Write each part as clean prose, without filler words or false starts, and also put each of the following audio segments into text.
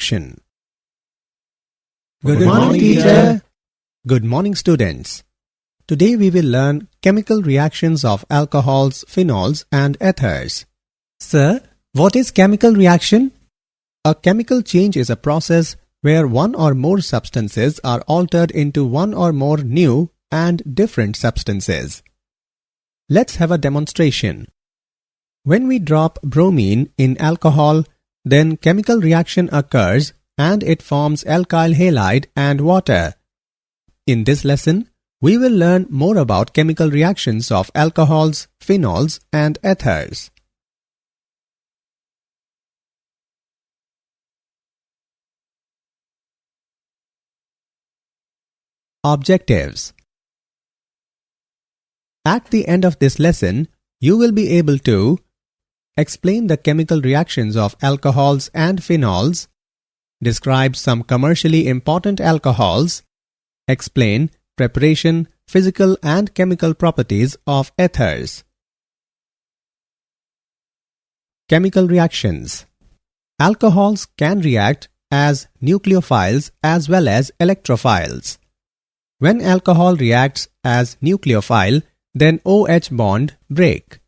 reaction. Good morning, teacher. Good morning, students. Today we will learn chemical reactions of alcohols, phenols and ethers. Sir, what is chemical reaction? A chemical change is a process where one or more substances are altered into one or more new and different substances. Let's have a demonstration. When we drop bromine in alcohol, then chemical reaction occurs and it forms alkyl halide and water. In this lesson, we will learn more about chemical reactions of alcohols, phenols and ethers. Objectives. At the end of this lesson, you will be able to explain the chemical reactions of alcohols and phenols, describe some commercially important alcohols, explain preparation, physical and chemical properties of ethers. Chemical reactions. Alcohols can react as nucleophiles as well as electrophiles. When alcohol reacts as nucleophile, then OH bond break.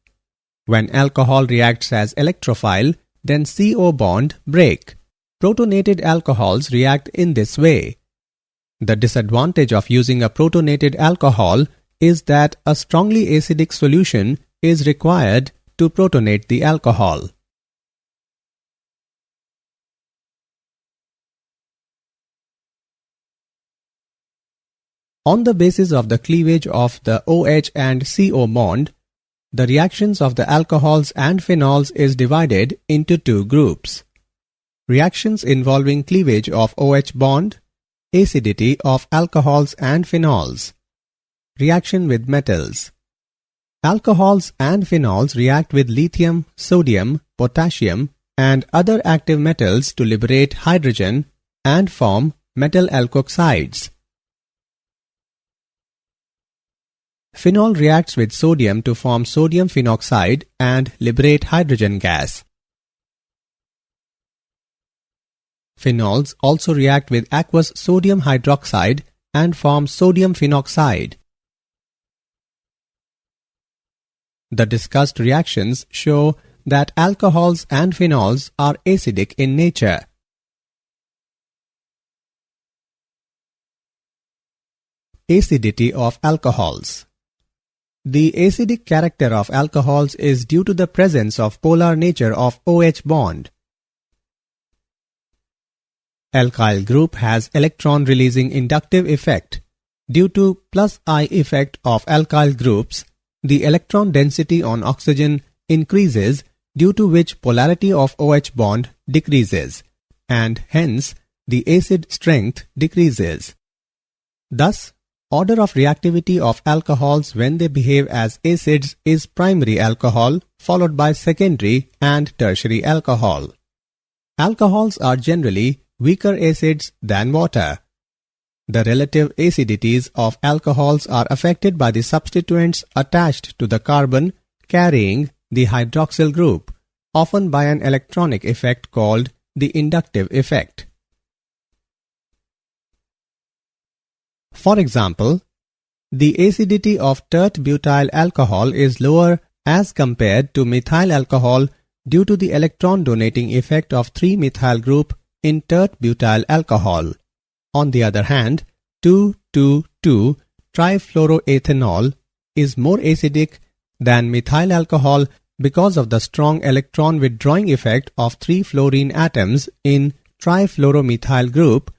When alcohol reacts as electrophile, then CO bond break. Protonated alcohols react in this way. The disadvantage of using a protonated alcohol is that a strongly acidic solution is required to protonate the alcohol. On the basis of the cleavage of the OH and CO bond, the reactions of the alcohols and phenols is divided into two groups. Reactions involving cleavage of OH bond, acidity of alcohols and phenols. Reaction with metals. Alcohols and phenols react with lithium, sodium, potassium and other active metals to liberate hydrogen and form metal alkoxides. Phenol reacts with sodium to form sodium phenoxide and liberate hydrogen gas. Phenols also react with aqueous sodium hydroxide and form sodium phenoxide. The discussed reactions show that alcohols and phenols are acidic in nature. Acidity of alcohols. The acidic character of alcohols is due to the presence of polar nature of OH bond. Alkyl group has electron-releasing inductive effect. Due to plus I effect of alkyl groups, the electron density on oxygen increases, due to which polarity of OH bond decreases, and hence the acid strength decreases. Thus, order of reactivity of alcohols when they behave as acids is primary alcohol followed by secondary and tertiary alcohol. Alcohols are generally weaker acids than water. The relative acidities of alcohols are affected by the substituents attached to the carbon carrying the hydroxyl group, often by an electronic effect called the inductive effect. For example, the acidity of tert-butyl alcohol is lower as compared to methyl alcohol due to the electron-donating effect of 3-methyl group in tert-butyl alcohol. On the other hand, 2,2,2-trifluoroethanol is more acidic than methyl alcohol because of the strong electron withdrawing effect of 3 fluorine atoms in trifluoromethyl group,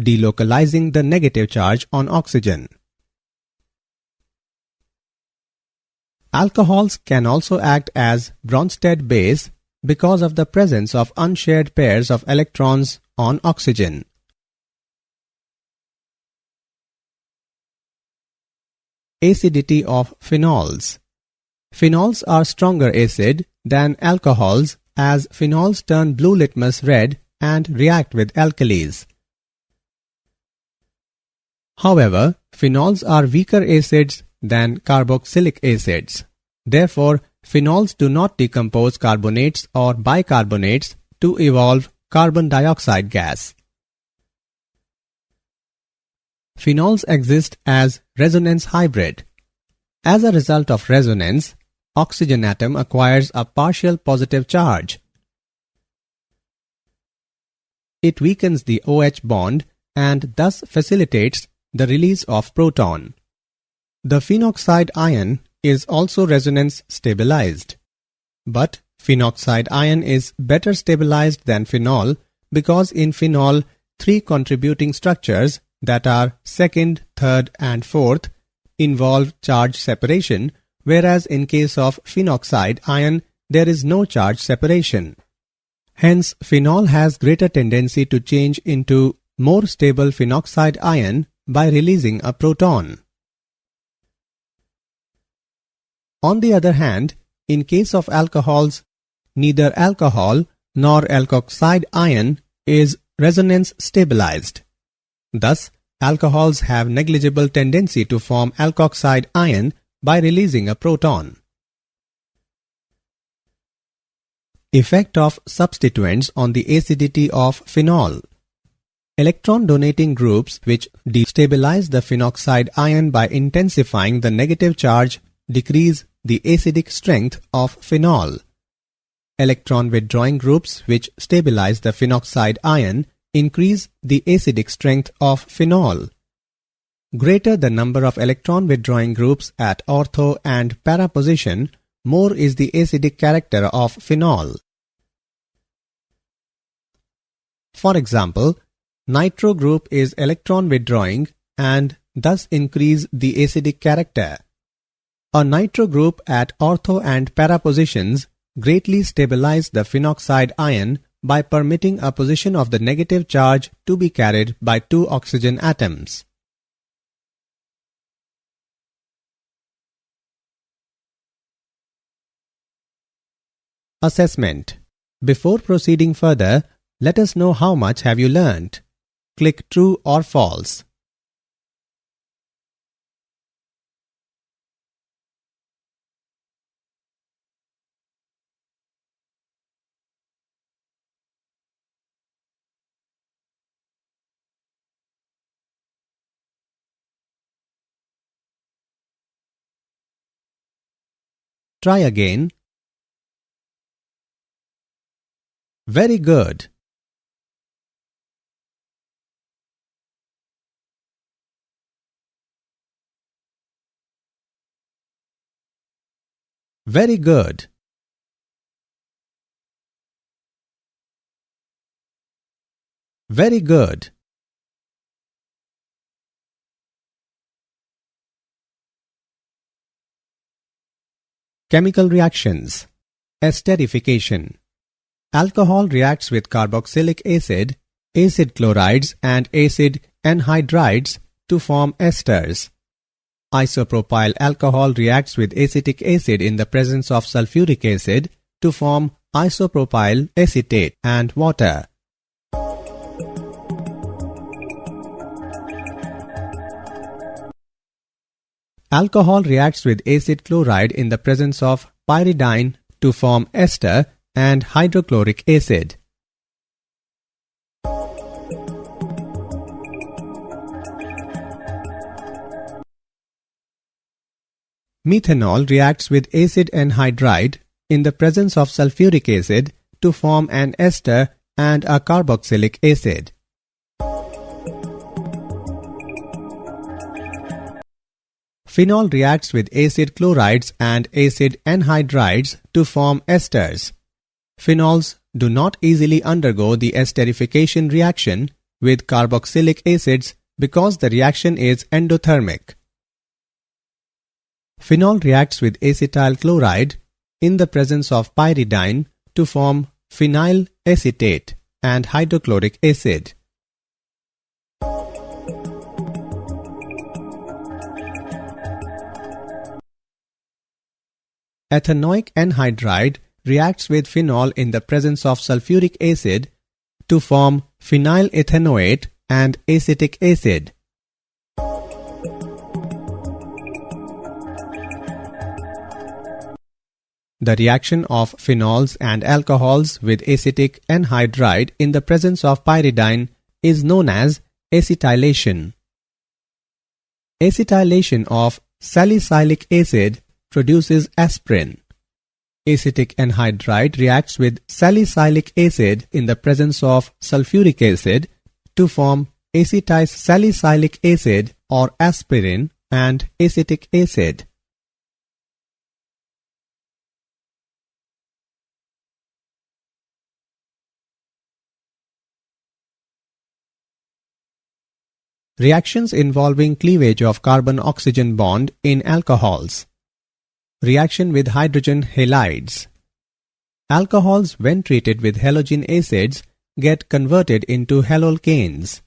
delocalizing the negative charge on oxygen. Alcohols can also act as Bronsted base because of the presence of unshared pairs of electrons on oxygen. Acidity of phenols. Phenols are stronger acid than alcohols as phenols turn blue litmus red and react with alkalis. However, phenols are weaker acids than carboxylic acids. Therefore, phenols do not decompose carbonates or bicarbonates to evolve carbon dioxide gas. Phenols exist as resonance hybrid. As a result of resonance, oxygen atom acquires a partial positive charge. It weakens the OH bond and thus facilitates the release of proton. The phenoxide ion is also resonance stabilized. But phenoxide ion is better stabilized than phenol because in phenol, 3 contributing structures that are second, third and fourth involve charge separation, whereas in case of phenoxide ion, there is no charge separation. Hence, phenol has greater tendency to change into more stable phenoxide ion by releasing a proton. On the other hand, in case of alcohols, neither alcohol nor alkoxide ion is resonance stabilized. Thus, alcohols have negligible tendency to form alkoxide ion by releasing a proton. Effect of substituents on the acidity of phenol. Electron-donating groups which destabilize the phenoxide ion by intensifying the negative charge decrease the acidic strength of phenol. Electron-withdrawing groups which stabilize the phenoxide ion increase the acidic strength of phenol. Greater the number of electron-withdrawing groups at ortho and para position, more is the acidic character of phenol. For example, nitro group is electron withdrawing and thus increase the acidic character. A nitro group at ortho and para positions greatly stabilize the phenoxide ion by permitting a position of the negative charge to be carried by 2 oxygen atoms. Assessment. Before proceeding further, let us know how much have you learnt. Click true or false. Try again. Very good. Very good. Very good. Chemical reactions. Esterification. Alcohol reacts with carboxylic acid, acid chlorides and acid anhydrides to form esters. Isopropyl alcohol reacts with acetic acid in the presence of sulfuric acid to form isopropyl acetate and water. Alcohol reacts with acid chloride in the presence of pyridine to form ester and hydrochloric acid. Methanol reacts with acid anhydride in the presence of sulfuric acid to form an ester and a carboxylic acid. Phenol reacts with acid chlorides and acid anhydrides to form esters. Phenols do not easily undergo the esterification reaction with carboxylic acids because the reaction is endothermic. Phenol reacts with acetyl chloride in the presence of pyridine to form phenyl acetate and hydrochloric acid. Ethanoic anhydride reacts with phenol in the presence of sulfuric acid to form phenyl ethanoate and acetic acid. The reaction of phenols and alcohols with acetic anhydride in the presence of pyridine is known as acetylation. Acetylation of salicylic acid produces aspirin. Acetic anhydride reacts with salicylic acid in the presence of sulfuric acid to form acetylsalicylic acid or aspirin and acetic acid. Reactions involving cleavage of carbon-oxygen bond in alcohols. Reaction with hydrogen halides. Alcohols, when treated with halogen acids, get converted into halolcanes.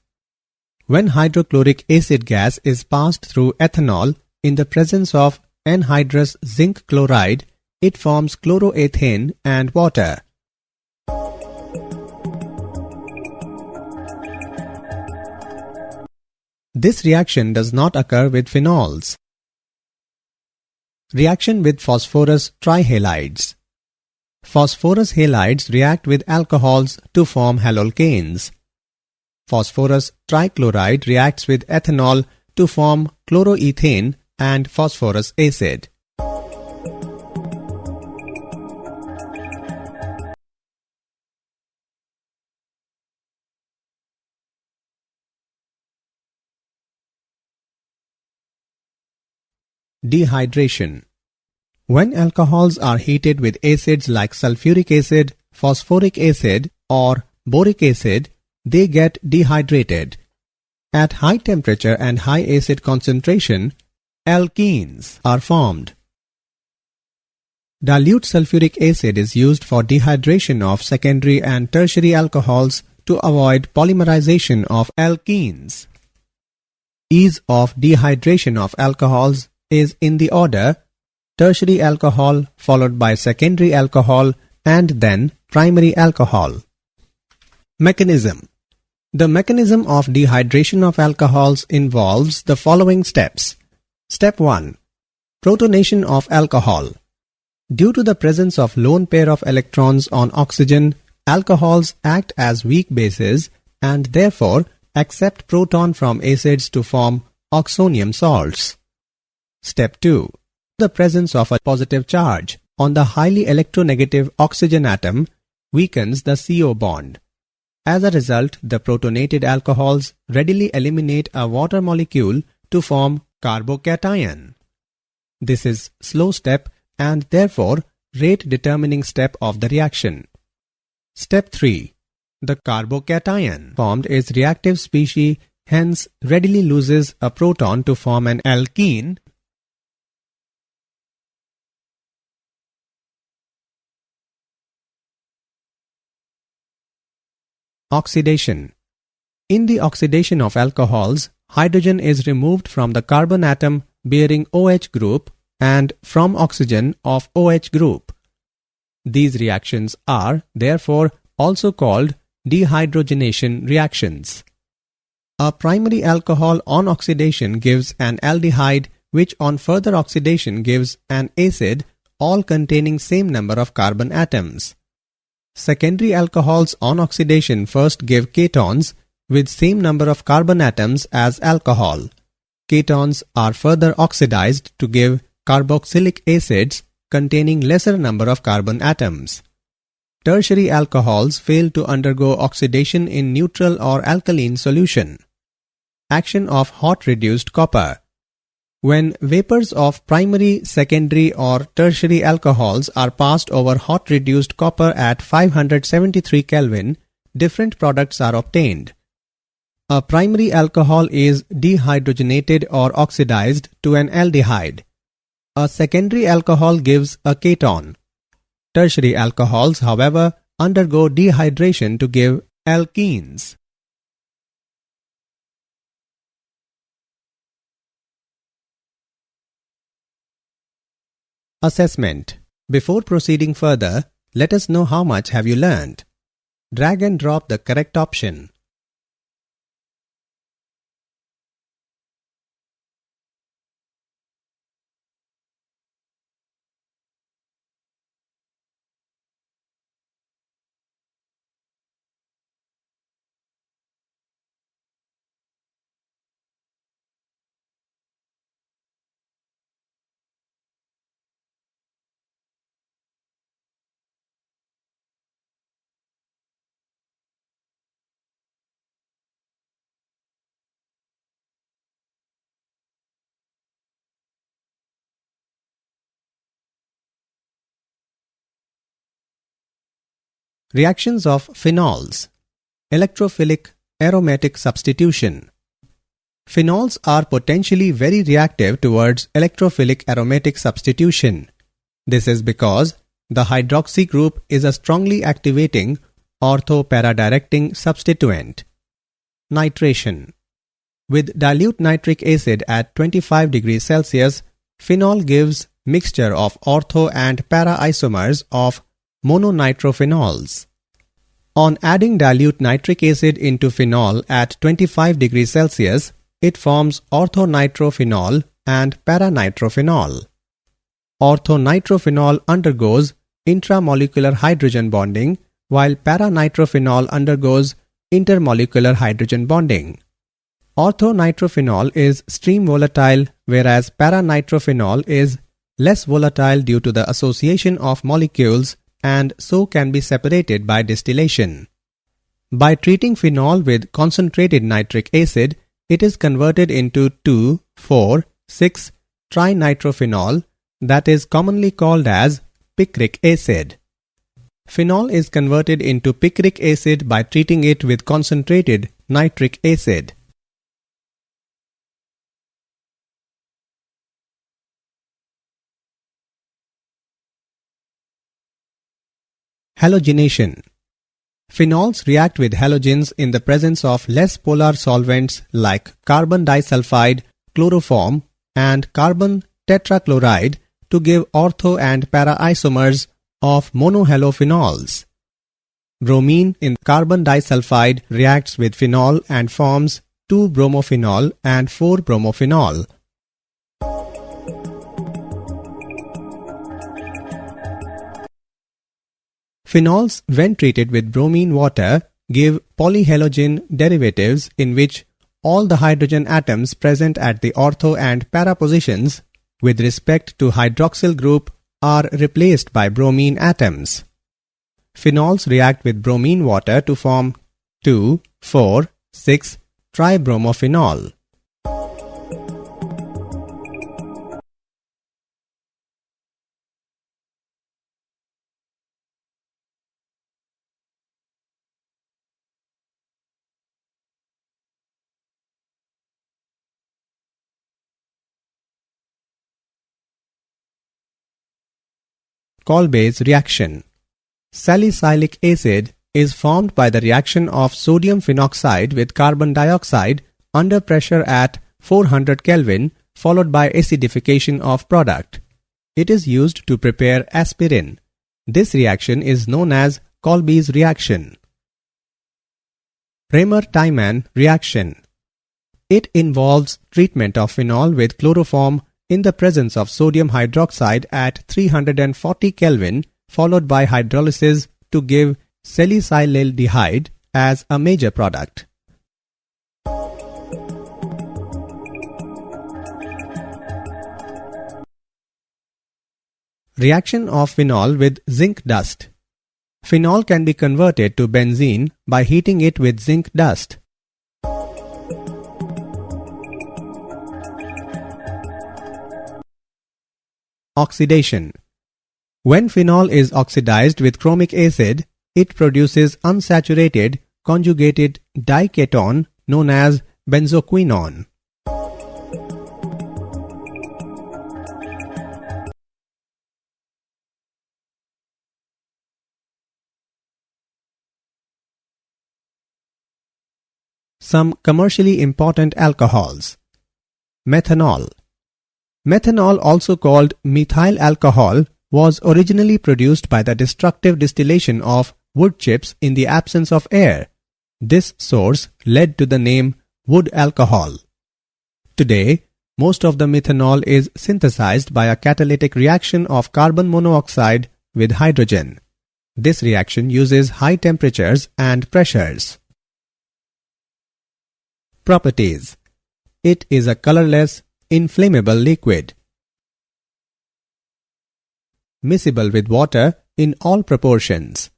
When hydrochloric acid gas is passed through ethanol in the presence of anhydrous zinc chloride, it forms chloroethane and water. This reaction does not occur with phenols. Reaction with phosphorus trihalides. Phosphorus halides react with alcohols to form halolcanes. Phosphorus trichloride reacts with ethanol to form chloroethane and phosphorus acid. Dehydration. When alcohols are heated with acids like sulfuric acid, phosphoric acid, or boric acid, they get dehydrated. At high temperature and high acid concentration, alkenes are formed. Dilute sulfuric acid is used for dehydration of secondary and tertiary alcohols to avoid polymerization of alkenes. Ease of dehydration of alcohols is in the order tertiary alcohol followed by secondary alcohol and then primary alcohol. Mechanism. The mechanism of dehydration of alcohols involves the following steps. Step 1. Protonation of alcohol. Due to the presence of lone pair of electrons on oxygen, alcohols act as weak bases and therefore accept proton from acids to form oxonium salts. Step 2. The presence of a positive charge on the highly electronegative oxygen atom weakens the CO bond. As a result, the protonated alcohols readily eliminate a water molecule to form carbocation. This is slow step and therefore rate determining step of the reaction. Step 3. The carbocation formed is reactive species, hence readily loses a proton to form an alkene. Oxidation. In the oxidation of alcohols, hydrogen is removed from the carbon atom bearing OH group and from oxygen of OH group. These reactions are, therefore, also called dehydrogenation reactions. A primary alcohol on oxidation gives an aldehyde which on further oxidation gives an acid, all containing same number of carbon atoms. Secondary alcohols on oxidation first give ketones with same number of carbon atoms as alcohol. Ketones are further oxidized to give carboxylic acids containing lesser number of carbon atoms. Tertiary alcohols fail to undergo oxidation in neutral or alkaline solution. Action of hot reduced copper. When vapors of primary, secondary or tertiary alcohols are passed over hot reduced copper at 573 Kelvin, different products are obtained. A primary alcohol is dehydrogenated or oxidized to an aldehyde. A secondary alcohol gives a keton. Tertiary alcohols, however, undergo dehydration to give alkenes. Assessment. Before proceeding further, let us know how much have you learned. Drag and drop the correct option. Reactions of phenols. Electrophilic aromatic substitution. Phenols are potentially very reactive towards electrophilic aromatic substitution. This is because the hydroxy group is a strongly activating ortho-para-directing substituent. Nitration. With dilute nitric acid at 25 degrees Celsius, phenol gives mixture of ortho and para isomers of mononitrophenols. On adding dilute nitric acid into phenol at 25 degrees Celsius, it forms orthonitrophenol and paranitrophenol. Orthonitrophenol undergoes intramolecular hydrogen bonding, while paranitrophenol undergoes intermolecular hydrogen bonding. Orthonitrophenol is stream volatile, whereas paranitrophenol is less volatile due to the association of molecules and so can be separated by distillation. By treating phenol with concentrated nitric acid, it is converted into 2,4,6-trinitrophenol, that is commonly called as picric acid. Phenol is converted into picric acid by treating it with concentrated nitric acid. Halogenation. Phenols react with halogens in the presence of less polar solvents like carbon disulfide, chloroform, and carbon tetrachloride to give ortho and para isomers of monohalophenols. Bromine in carbon disulfide reacts with phenol and forms 2-bromophenol and 4-bromophenol. Phenols, when treated with bromine water, give polyhalogen derivatives in which all the hydrogen atoms present at the ortho and para positions with respect to hydroxyl group are replaced by bromine atoms. Phenols react with bromine water to form 2,4,6-tribromophenol. Kolbe's reaction. Salicylic acid is formed by the reaction of sodium phenoxide with carbon dioxide under pressure at 400 Kelvin followed by acidification of product. It is used to prepare aspirin. This reaction is known as Kolbe's reaction. Raymer-Tiemann reaction. It involves treatment of phenol with chloroform in the presence of sodium hydroxide at 340 Kelvin followed by hydrolysis to give salicylaldehyde as a major product. Reaction of phenol with zinc dust. Phenol can be converted to benzene by heating it with zinc dust. Oxidation. When phenol is oxidized with chromic acid, it produces unsaturated conjugated dication known as benzoquinone. Some commercially important alcohols. Methanol. Methanol, also called methyl alcohol, was originally produced by the destructive distillation of wood chips in the absence of air. This source led to the name wood alcohol. Today, most of the methanol is synthesized by a catalytic reaction of carbon monoxide with hydrogen. This reaction uses high temperatures and pressures. Properties. It is a colorless, inflammable liquid. Miscible with water in all proportions.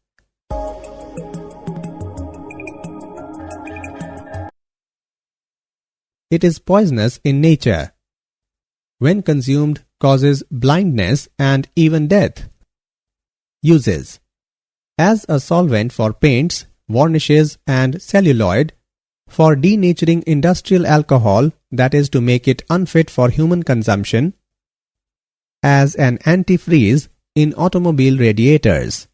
It is poisonous in nature. When consumed, causes blindness and even death. Uses. as a solvent for paints, varnishes and celluloid, for denaturing industrial alcohol, that is to make it unfit for human consumption, as an antifreeze in automobile radiators.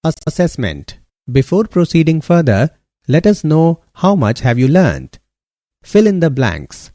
Assessment. Before proceeding further, let us know how much have you learnt. Fill in the blanks.